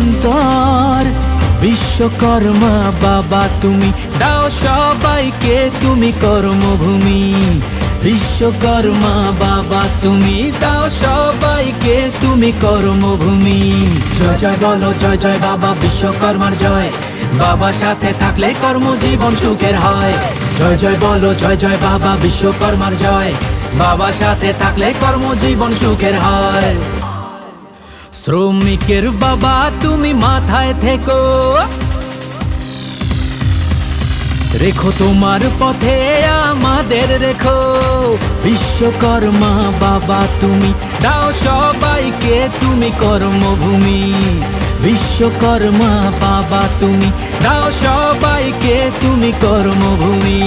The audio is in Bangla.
যুগান্তর। বিশ্বকর্মা বাবা তুমি দাও সবাইকে তুমি কর্মভূমি। বিশ্বকর্মা বাবা তুমি দাও সবাইকে তুমি কর্মভূমি। জয় জয় বলো জয় জয় বাবা বিশ্বকর্মার জয়। বাবার সাথে থাকলে কর্মজীবন সুখের হয়। জয় জয় বলো জয় জয় বাবা বিশ্বকর্মার জয়। বাবার সাথে থাকলে কর্মজীবন সুখের হয়। শ্রমিকের বাবা তুমি মাথায় থেকো, রেখো তোমার পথে আমাদের রেখো। বিশ্বকর্মা বাবা তুমি দাও সবাইকে তুমি কর্মভূমি। বিশ্বকর্মা বাবা তুমি দাও সবাইকে তুমি কর্মভূমি।